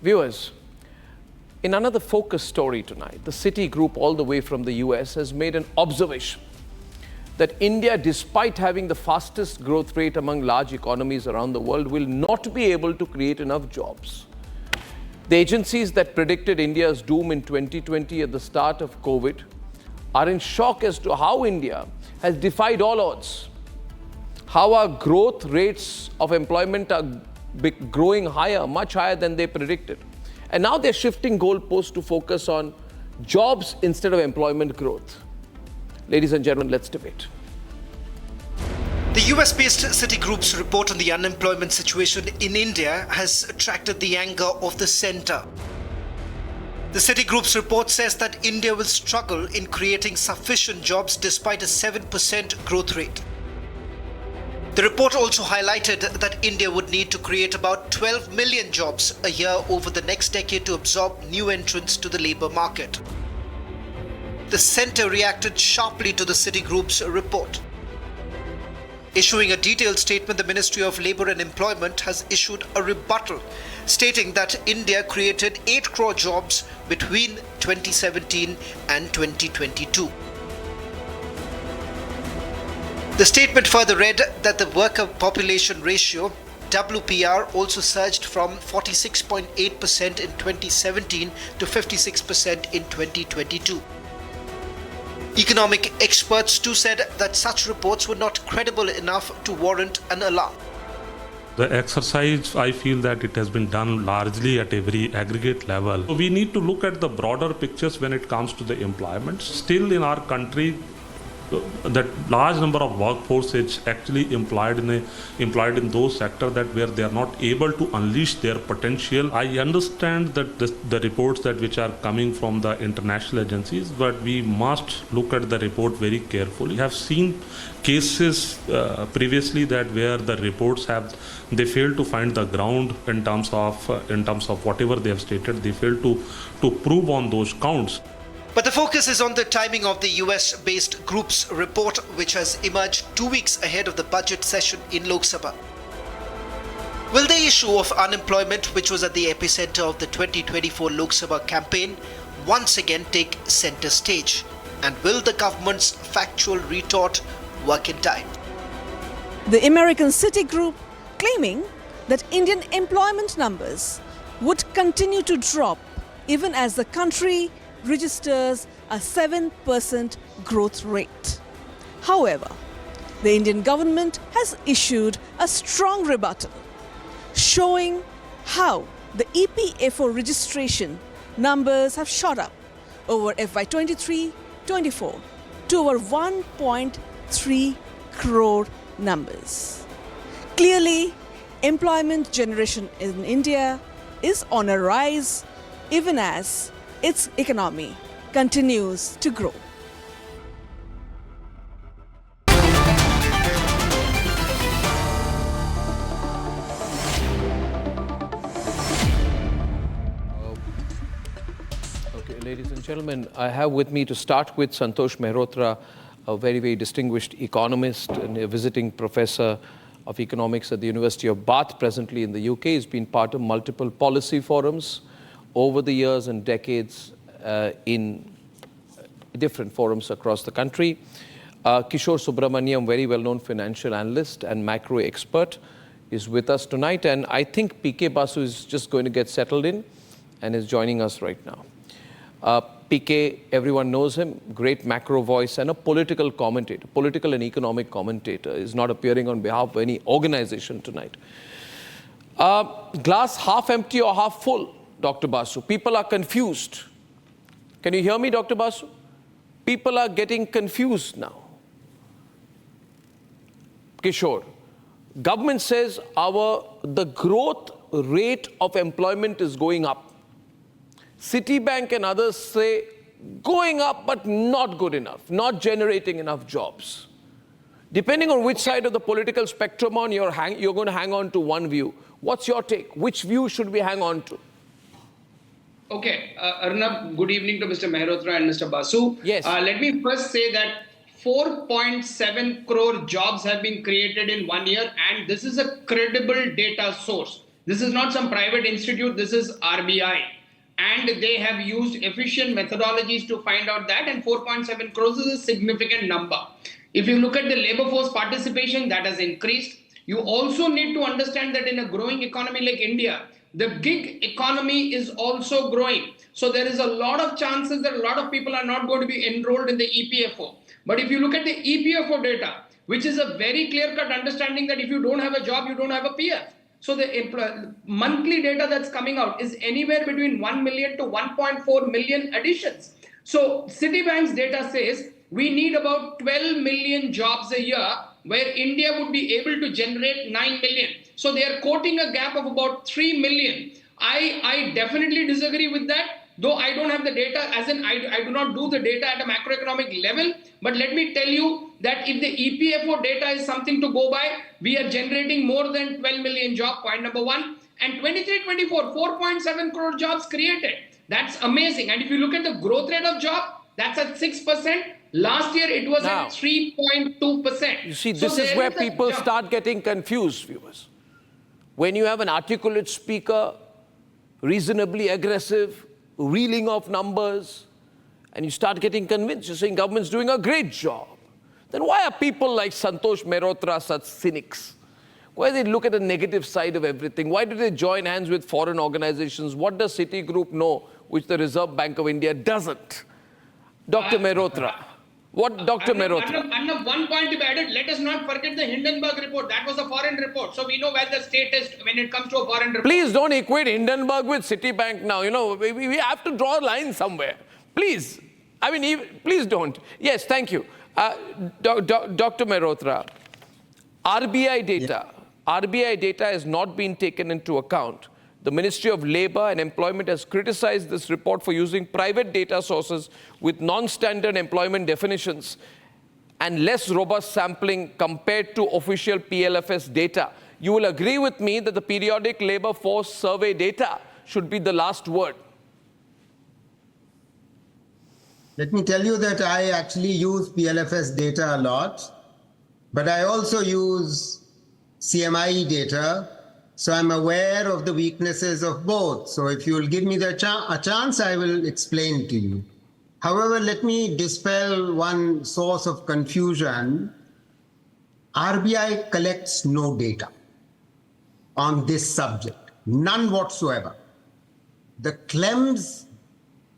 Viewers, in another focus story tonight, the Citigroup, all the way from the US, has made an observation that India, despite having the fastest growth rate among large economies around the world, will not be able to create enough jobs. The agencies that predicted India's doom in 2020 at the start of COVID are in shock as to how India has defied all odds, how our growth rates of employment are growing higher, much higher than they predicted. And now they're shifting goalposts to focus on jobs instead of employment growth. Ladies and gentlemen, let's debate. The US-based Citigroup's report on the unemployment situation in India has attracted the anger of the centre. The Citigroup's report says that India will struggle in creating sufficient jobs despite a 7% growth rate. The report also highlighted that India would need to create about 12 million jobs a year over the next decade to absorb new entrants to the labour market. The centre reacted sharply to the Citigroup's report. Issuing a detailed statement, the Ministry of Labour and Employment has issued a rebuttal, stating that India created 8 crore jobs between 2017 and 2022. The statement further read that the worker population ratio, WPR, also surged from 46.8% in 2017 to 56% in 2022. Economic experts too said that such reports were not credible enough to warrant an alarm. The exercise, I feel that it has been done largely at a very aggregate level. So we need to look at the broader pictures when it comes to the employment. Still in our country, that large number of workforce is actually employed in those sectors that where they are not able to unleash their potential. I understand that the reports that which are coming from the international agencies, but we must look at the report very carefully. We have seen cases previously that where the reports they fail to find the ground in terms of whatever they have stated. They fail to prove on those counts. But the focus is on the timing of the US-based group's report, which has emerged 2 weeks ahead of the budget session in Lok Sabha. Will the issue of unemployment, which was at the epicenter of the 2024 Lok Sabha campaign, once again take center stage? And will the government's factual retort work in time? The American Citigroup claiming that Indian employment numbers would continue to drop even as the country registers a 7% growth rate. However, the Indian government has issued a strong rebuttal, showing how the EPFO registration numbers have shot up over FY 23-24 to over 1.3 crore numbers. Clearly, employment generation in India is on a rise even as its economy continues to grow. Okay, ladies and gentlemen, I have with me to start with Santosh Mehrotra, a very, very distinguished economist and a visiting professor of economics at the University of Bath, presently in the UK. He's been part of multiple policy forums over the years and decades in different forums across the country. Kishore Subramaniam, very well-known financial analyst and macro expert, is with us tonight. And I think PK Basu is just going to get settled in and is joining us right now. PK, everyone knows him, great macro voice and a political commentator, political and economic commentator, is not appearing on behalf of any organization tonight. Glass half empty or half full? Dr. Basu, people are confused. Can you hear me, Dr. Basu? People are getting confused now. Kishore, government says the growth rate of employment is going up. Citibank and others say going up but not good enough, not generating enough jobs. Depending on which side of the political spectrum you're going to hang on to one view. What's your take? Which view should we hang on to? Okay, Arnab, good evening to Mr. Mehrotra and Mr. Basu. Yes. Let me first say that 4.7 crore jobs have been created in 1 year, and this is a credible data source. This is not some private institute, this is RBI. And they have used efficient methodologies to find out that, and 4.7 crores is a significant number. If you look at the labor force participation, that has increased. You also need to understand that in a growing economy like India, the gig economy is also growing. So there is a lot of chances that a lot of people are not going to be enrolled in the EPFO. But if you look at the EPFO data, which is a very clear-cut understanding that if you don't have a job, you don't have a PF. So the monthly data that's coming out is anywhere between 1 million to 1.4 million additions. So Citibank's data says we need about 12 million jobs a year, where India would be able to generate 9 million. So they are quoting a gap of about 3 million. I definitely disagree with that, though I don't have the data, as in I do not do the data at a macroeconomic level. But let me tell you that if the EPFO data is something to go by, we are generating more than 12 million jobs, point number one. And 23-24, 4.7 crore jobs created. That's amazing. And if you look at the growth rate of job, that's at 6%. Last year, it was at 3.2%. You see, this is where people start getting confused, viewers. When you have an articulate speaker, reasonably aggressive, reeling off numbers, and you start getting convinced, you're saying government's doing a great job, then why are people like Santosh Mehrotra such cynics? Why do they look at the negative side of everything? Why do they join hands with foreign organizations? What does Citigroup know, which the Reserve Bank of India doesn't? Dr. Mehrotra. What, Dr. Mehrotra? Arnab, one point to be added, let us not forget the Hindenburg report. That was a foreign report. So we know where the state is when it comes to a foreign report. Please don't equate Hindenburg with Citibank now. You know, we have to draw a line somewhere. Please. I mean, please don't. Yes, thank you. Dr. Mehrotra, RBI data has not been taken into account. The Ministry of Labour and Employment has criticized this report for using private data sources with non-standard employment definitions and less robust sampling compared to official PLFS data. You will agree with me that the periodic labour force survey data should be the last word. Let me tell you that I actually use PLFS data a lot, but I also use CMI data. So I'm aware of the weaknesses of both. So if you will give me a chance, I will explain to you. However, let me dispel one source of confusion. RBI collects no data on this subject, none whatsoever. The CLEMS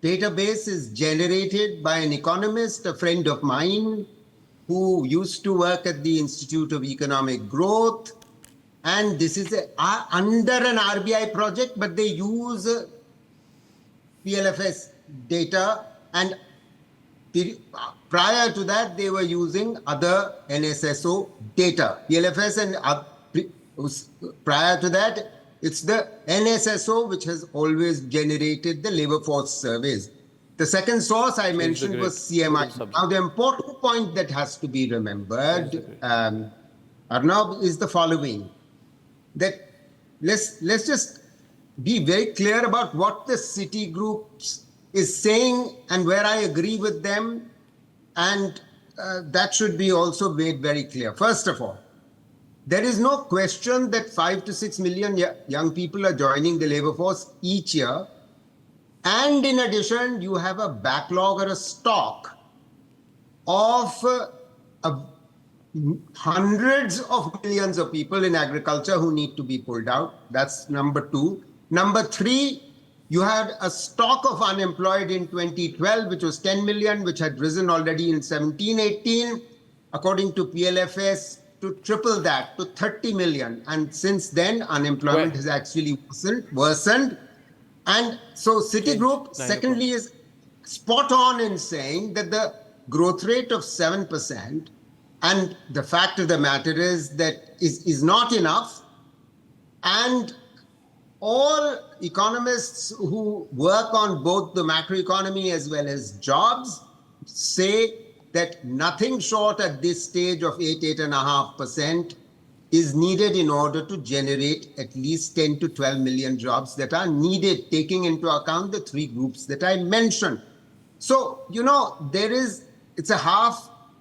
database is generated by an economist, a friend of mine, who used to work at the Institute of Economic Growth. And this is under an RBI project, but they use PLFS data. And prior to that, they were using other NSSO data. PLFS and prior to that, it's the NSSO which has always generated the labor force surveys. The second source I mentioned was CMI. Now, the important point that has to be remembered, Arnab, is the following. That let's just be very clear about what the Citigroup is saying and where I agree with them, and that should be also made very clear. First of all, there is no question that 5 to 6 million young people are joining the labor force each year, and in addition, you have a backlog or a stock of hundreds of millions of people in agriculture who need to be pulled out. That's number two. Number three, you had a stock of unemployed in 2012, which was 10 million, which had risen already in 17-18, according to PLFS, to triple that, to 30 million. And since then, unemployment has actually worsened. And so Citigroup, secondly, is spot on in saying that the growth rate of 7%, and the fact of the matter is that is not enough. And all economists who work on both the macroeconomy as well as jobs say that nothing short at this stage of 8.5% is needed in order to generate at least 10 to 12 million jobs that are needed, taking into account the three groups that I mentioned. So, you know,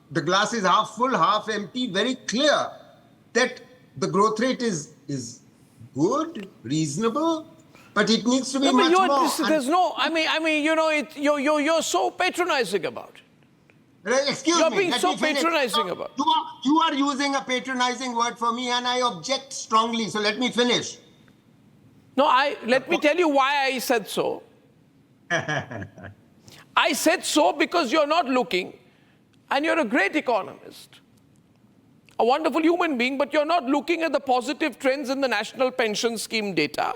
the glass is half full, half empty, very clear that the growth rate is good, reasonable, but it needs to be No, but much more. there's no, you're so patronizing about it. Excuse You're me. being let so me finish. patronizing about it. You are using a patronizing word for me, and I object strongly. So let me finish. No, let me tell you why I said so. I said so because you're not looking, and you're a great economist, a wonderful human being, but you're not looking at the positive trends in the national pension scheme data.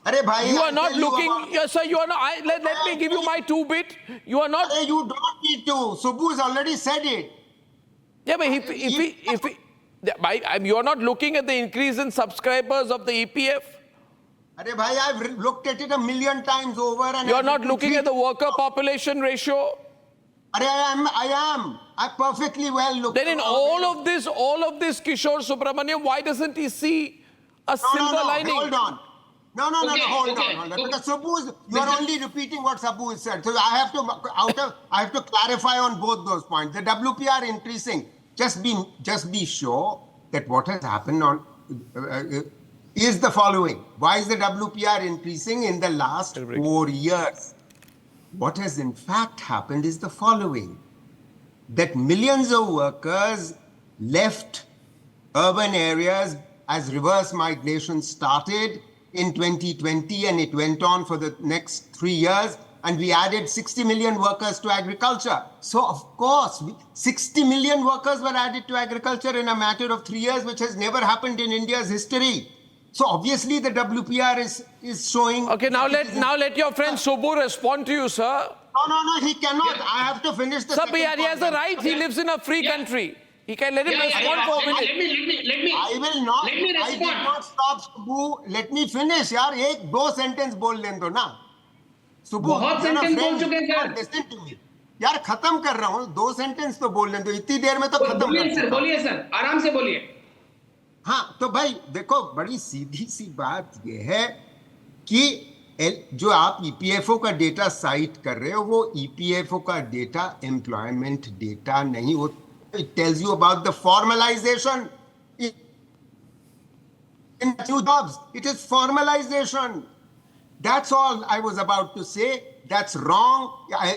You are not looking, yes sir, you are not, let me give you my 2-bit. You are not. You don't need to. Subbu's already said it. Yeah, but you are not looking at the increase in subscribers of the EPF. I've looked at it a million times over. And you are not looking at the worker population ratio. I am. I perfectly well look. Then in all of this, Kishore Subramaniam, why doesn't he see a silver lining? Hold on. No, hold on. Because Subbu, you are only repeating what Subbu has said. So I have to clarify on both those points. The WPR increasing. Just be sure that what has happened is the following. Why is the WPR increasing in the last 4 years? What has in fact happened is the following. That millions of workers left urban areas as reverse migration started in 2020, and it went on for the next 3 years, and we added 60 million workers to agriculture. So of course, 60 million workers were added to agriculture in a matter of 3 years, which has never happened in India's history. So obviously the WPR is showing... Okay, now let your friend Subbu respond to you, sir. No, he cannot. I have to finish the Sir, he has a right. He lives in a free country. He can let him respond for a minute. Let me. I will not. Let me respond. I did not stop Subbu. Let me finish, yaar. 1-2 sentence बोल लें दो ना. Subbu, बहुत sentence बोल चुके हैं sir. Listen to me. यार खत्म कर रहा हूँ. 2 sentence तो बोल लें दो. इतनी देर में तो खत्म कर सकता हूँ. बोलिए सर. आराम से बोलिए. हाँ, तो भाई देखो बड़ी सीधी सी बात ये है कि जो आप ईपीएफओ का डेटा साइट कर रहे हो वो ईपीएफओ का डेटा एम्प्लॉयमेंट डेटा नहीं, वो it tells you about the formalization in new jobs. It is formalization. That's all I was about to say. That's wrong.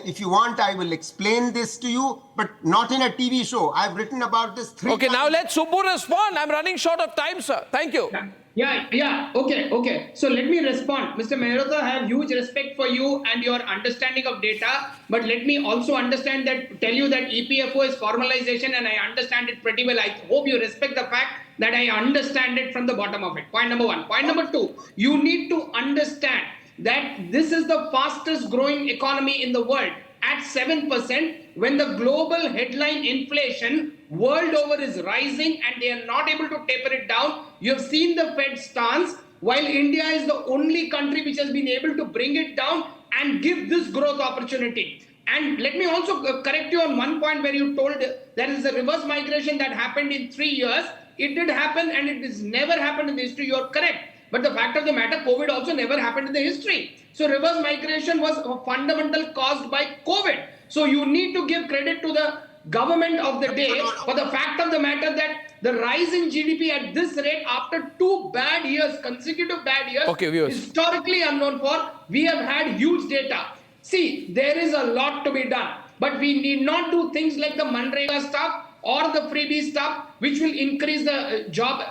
If you want, I will explain this to you, but not in a TV show. I've written about this 3 Okay, times. now let Subbu respond. I'm running short of time, sir. Thank you. Yeah. Okay. So let me respond. Mr. Mehrotra, I have huge respect for you and your understanding of data, but let me also tell you that EPFO is formalization, and I understand it pretty well. I hope you respect the fact that I understand it from the bottom of it. Point number 1. Point number 2, you need to understand that this is the fastest growing economy in the world at 7%, when the global headline inflation world over is rising and they are not able to taper it down. You have seen the Fed stance, while India is the only country which has been able to bring it down and give this growth opportunity. And let me also correct you on one point where you told there is a reverse migration that happened in 3 years. It did happen, and it has never happened in the history. You're correct. But the fact of the matter, COVID also never happened in the history. So reverse migration was a fundamental caused by COVID. So you need to give credit to the government of the day for the fact of the matter that the rise in GDP at this rate after 2 bad years, consecutive bad years, historically unknown for, we have had huge data. See, there is a lot to be done, but we need not do things like the Manrega stuff or the freebie stuff, which will increase the job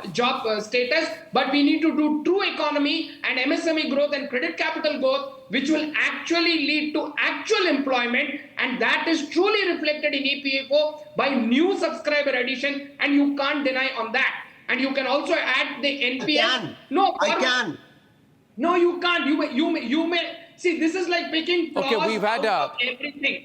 status, but we need to do true economy and MSME growth and credit capital growth, which will actually lead to actual employment, and that is truly reflected in EPFO by new subscriber addition, and you can't deny on that. And you can also add the NPS. I can. No, you can't. You may. See, this is like picking Okay, we've had everything.